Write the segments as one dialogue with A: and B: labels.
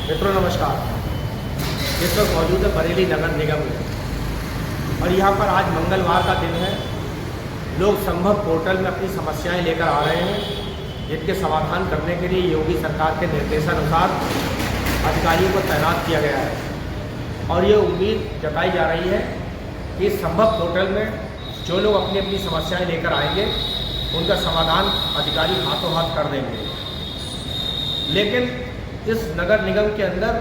A: मित्रों नमस्कार। इस वक्त मौजूद है बरेली नगर निगम में और यहाँ पर आज मंगलवार का दिन है। लोग संभव पोर्टल में अपनी समस्याएं लेकर आ रहे हैं, जिनके समाधान करने के लिए योगी सरकार के निर्देशानुसार अधिकारियों को तैनात किया गया है। और ये उम्मीद जताई जा रही है कि संभव पोर्टल में जो लोग अपनी अपनी समस्याएं लेकर आएंगे उनका समाधान अधिकारी हाथों हाथ कर देंगे। लेकिन इस नगर निगम के अंदर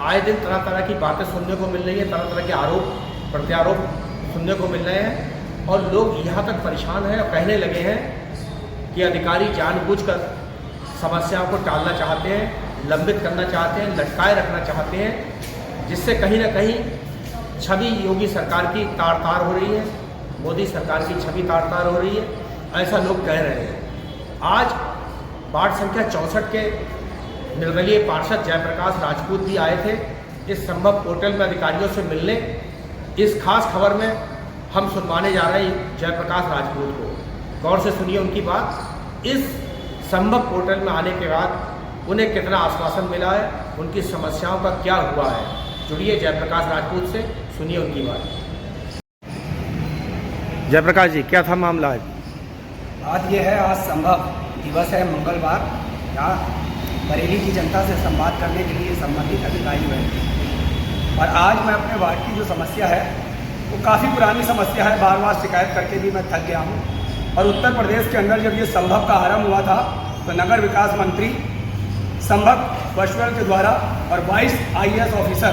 A: आए दिन तरह तरह की बातें सुनने को मिल रही है, तरह तरह के आरोप प्रत्यारोप सुनने को मिल रहे हैं और लोग यहाँ तक परेशान हैं और कहने लगे हैं कि अधिकारी जानबूझकर समस्याओं को टालना चाहते हैं, लंबित करना चाहते हैं, लटकाए रखना चाहते हैं, जिससे कहीं ना कहीं छवि योगी सरकार की तार तार हो रही है, मोदी सरकार की छवि तार तार हो रही है, ऐसा लोग कह रहे हैं। आज वार्ड संख्या 64 के निर्दलीय पार्षद जयप्रकाश राजपूत भी आए थे इस संभव पोर्टल में अधिकारियों से मिलने। इस खास खबर में हम सुनवाने जा रहे हैं जयप्रकाश राजपूत को। गौर से सुनिए उनकी बात। इस संभव पोर्टल में आने के बाद उन्हें कितना आश्वासन मिला है, उनकी समस्याओं का क्या हुआ है। जुड़िए जयप्रकाश राजपूत से, सुनिए उनकी बात। जयप्रकाश जी, क्या था मामला
B: आज ये है, आज संभव दिवस है, मंगलवार। यहाँ बरेली की जनता से संवाद करने के लिए संबंधित अधिकारी हुए और आज मैं अपने वार्ड की जो समस्या है वो काफ़ी पुरानी समस्या है, बार बार शिकायत करके भी मैं थक गया हूँ। और उत्तर प्रदेश के अंदर जब ये संभव का आरंभ हुआ था तो नगर विकास मंत्री संभव बशवर के द्वारा और 22 IAS ऑफिसर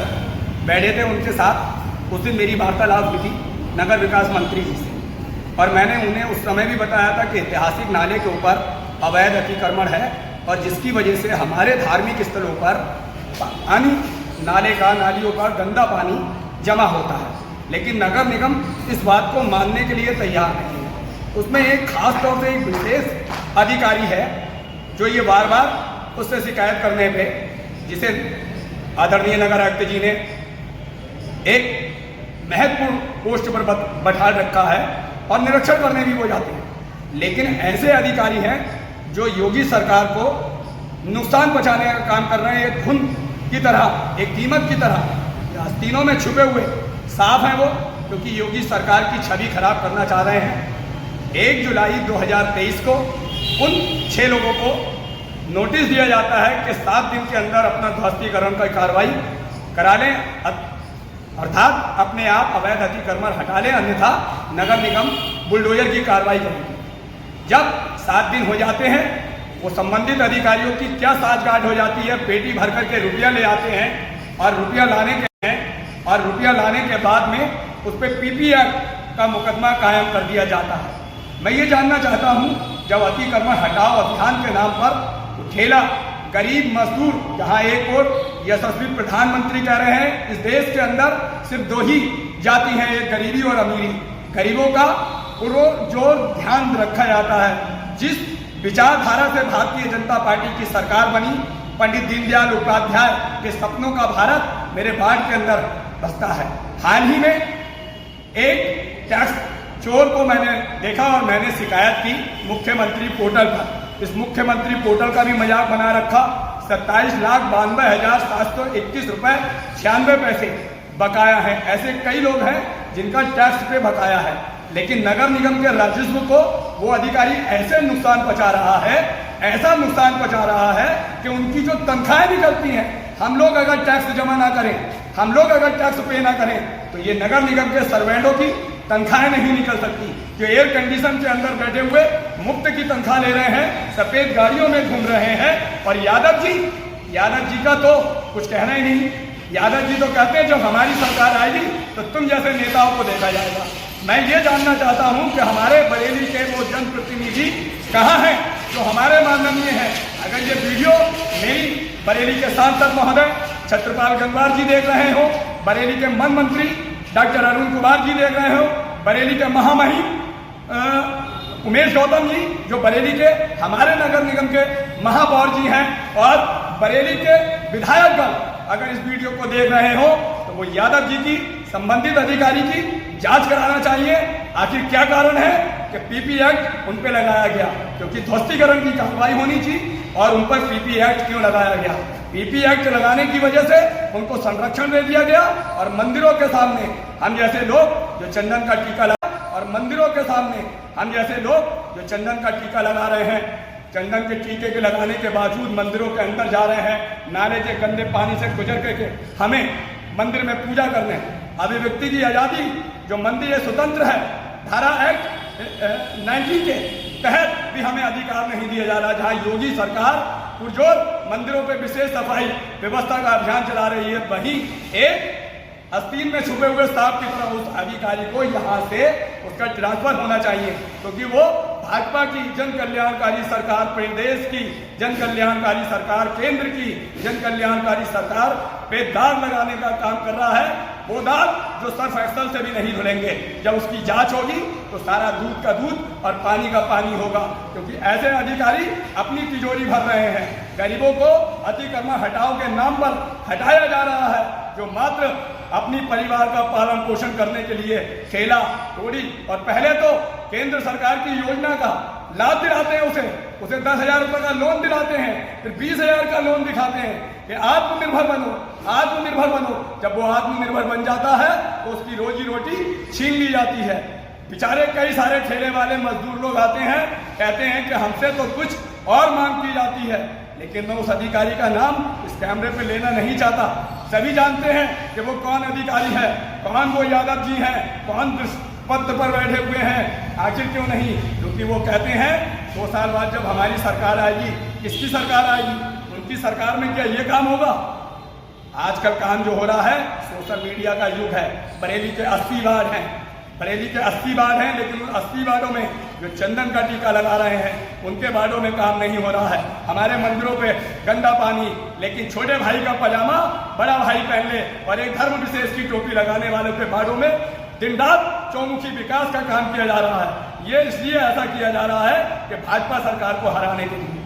B: बैठे थे, उनके साथ उस दिन मेरी वार्तालाप हुई थी नगर विकास मंत्री जी से। और मैंने उन्हें उस समय भी बताया था कि ऐतिहासिक नाले के ऊपर अवैध अतिक्रमण है और जिसकी वजह से हमारे धार्मिक स्थलों पर पानी, नालियों का गंदा पानी जमा होता है। लेकिन नगर निगम इस बात को मानने के लिए तैयार नहीं है। उसमें एक खास तौर से एक विशेष अधिकारी है जो ये बार बार उससे शिकायत करने पे, जिसे आदरणीय नगर आयुक्त जी ने एक महत्वपूर्ण पोस्ट पर बैठा रखा है और निरीक्षण करने भी वो जाते हैं। लेकिन ऐसे अधिकारी हैं जो योगी सरकार को नुकसान पहुंचाने का काम कर रहे हैं। एक धुन की तरह, एक दीमक की तरह आस्तीनों में छुपे हुए साफ हैं वो, क्योंकि योगी सरकार की छवि खराब करना चाह रहे हैं। 1 जुलाई 2023 को उन 6 लोगों को नोटिस दिया जाता है कि 7 दिन के अंदर अपना ध्वस्तीकरण का कार्रवाई करा लें, अर्थात अपने आप अवैध अतिक्रमण हटा लें, अन्यथा नगर निगम बुलडोजर की कार्रवाई करेगी। जब 7 दिन हो जाते हैं, वो संबंधित अधिकारियों की क्या साठगांठ हो जाती है, पेटी भर करके रुपया ले आते हैं और रुपया लाने के बाद में उस पर PP एक्ट का मुकदमा कायम कर दिया जाता है। मैं ये जानना चाहता हूँ, जब अतिक्रमण हटाओ अभियान के नाम पर ठेला गरीब मजदूर, जहाँ एक और यशस्वी प्रधानमंत्री कह रहे हैं इस देश के अंदर सिर्फ 2 ही जाति हैं, एक गरीबी और अमीरी। गरीबों का पुरजोर ध्यान रखा जाता है। जिस विचारधारा से भारतीय जनता पार्टी की सरकार बनी, पंडित दीनदयाल उपाध्याय के सपनों का भारत मेरे वार्ड के अंदर बसता है। हाल ही में एक टैक्स चोर को मैंने देखा और मैंने शिकायत की मुख्यमंत्री पोर्टल पर। इस मुख्यमंत्री पोर्टल का भी मजाक बना रखा। 27,92,721 रुपये 96 पैसे बकाया है। ऐसे कई लोग हैं जिनका टैक्स पे बकाया है, लेकिन नगर निगम के राजस्व को वो अधिकारी ऐसे नुकसान पहुंचा रहा है, ऐसा नुकसान पहुंचा रहा है कि उनकी जो तनख्वाहें निकलती हैं, हम लोग अगर टैक्स जमा ना करें, हम लोग अगर टैक्स पे ना करें तो ये नगर निगम के सर्वेंटों की तनख्वाहें नहीं निकल सकती, जो एयर कंडीशन के अंदर बैठे हुए मुफ्त की तनख्वाह ले रहे हैं, सफेद गाड़ियों में घूम रहे हैं। और यादव जी का तो कुछ कहना ही नहीं। यादव जी तो कहते हैं जब हमारी सरकार आएगी तो तुम जैसे नेताओं को देखा जाएगा। मैं ये जानना चाहता हूं कि हमारे बरेली के वो जनप्रतिनिधि कहाँ हैं जो हमारे माननीय हैं। अगर ये वीडियो मेरी बरेली के सांसद महोदय छत्रपाल गंगवार जी देख रहे हो, बरेली के वन मंत्री डॉक्टर अरुण कुमार जी देख रहे हो, बरेली के महामहिम उमेश गौतम जी जो बरेली के हमारे नगर निगम के महापौर जी हैं, और बरेली के विधायकगण अगर इस वीडियो को देख रहे हो तो वो यादव जी की, संबंधित अधिकारी की जांच कराना चाहिए। आखिर क्या कारण है कि PP एक्ट उन पे लगाया गया, क्योंकि ध्वस्तीकरण की कार्रवाई होनी चाहिए। और उन पर पीपी एक्ट क्यों लगाया गया? पीपी एक्ट लगाने की वजह से उनको संरक्षण दे दिया गया और मंदिरों के सामने हम जैसे लोग जो चंदन का टीका लगा और मंदिरों के सामने हम जैसे लोग जो चंदन का टीका लगा रहे हैं, चंदन के टीके के लगाने के बावजूद मंदिरों के अंदर जा रहे हैं, नाले के गंदे पानी से गुजर करके हमें मंदिर में पूजा करने, अभिव्यक्ति की आज़ादी, जो मंदिर स्वतंत्र है, धारा एक्ट 19 के तहत भी हमें अधिकार नहीं दिया जा रहा। जहाँ योगी सरकार पुरजोर मंदिरों पे विशेष सफाई व्यवस्था का अभियान चला रही है, वहीं एक आस्तीन में छुपे हुए सांप की तरह उस अधिकारी को यहाँ से उसका ट्रांसफर होना चाहिए, क्योंकि वो भाजपा की जन कल्याणकारी सरकार, प्रदेश की जन कल्याणकारी सरकार, केंद्र की जन कल्याणकारी सरकार पे दाग लगाने का काम कर रहा है। वो दाग जो सर्फ एक्सल से भी नहीं धुलेंगे। जब उसकी जांच होगी तो सारा दूध का दूध और पानी का पानी होगा, क्योंकि ऐसे अधिकारी अपनी तिजोरी भर रहे हैं। गरीबों को अतिक्रमण हटाओ के नाम पर हटाया जा रहा है, जो मात्र अपनी परिवार का पालन पोषण करने के लिए ठेला टोड़ी, और पहले तो केंद्र सरकार की योजना का लाभ दिलाते हैं, उसे 10,000 रुपये का लोन दिलाते हैं, फिर 20,000 का लोन दिखाते हैं कि आत्मनिर्भर बनो, आत्मनिर्भर बनो। जब वो आत्मनिर्भर बन जाता है तो उसकी रोजी रोटी छीन ली जाती है। बेचारे कई सारे ठेले वाले मजदूर लोग आते हैं, कहते हैं कि हमसे तो कुछ और मांग की जाती है, लेकिन मैं उस अधिकारी का नाम इस कैमरे पे लेना नहीं चाहता। सभी जानते हैं कि वो कौन अधिकारी है, कौन वो यादव जी हैं, कौन पद पर बैठे हुए हैं। आखिर क्यों नहीं? क्योंकि वो कहते हैं 2 साल बाद जब हमारी सरकार आएगी, किसकी सरकार आएगी, उनकी सरकार में क्या ये काम होगा? आजकल काम जो हो रहा है, सोशल मीडिया का युग है। बरेली के 80 वार्ड हैं, बरेली के 80 वार्ड हैं, लेकिन उन 80 वार्डों में जो चंदन का टीका लगा रहे हैं, उनके वार्डों में काम नहीं हो रहा है। हमारे मंदिरों पे गंदा पानी, लेकिन छोटे भाई का पजामा बड़ा भाई पहन ले और एक धर्म विशेष की टोपी लगाने वालों के वार्डों में दिन रात चौमुखी विकास का काम किया जा रहा है। ये इसलिए ऐसा किया जा रहा है कि भाजपा सरकार को हराने के लिए।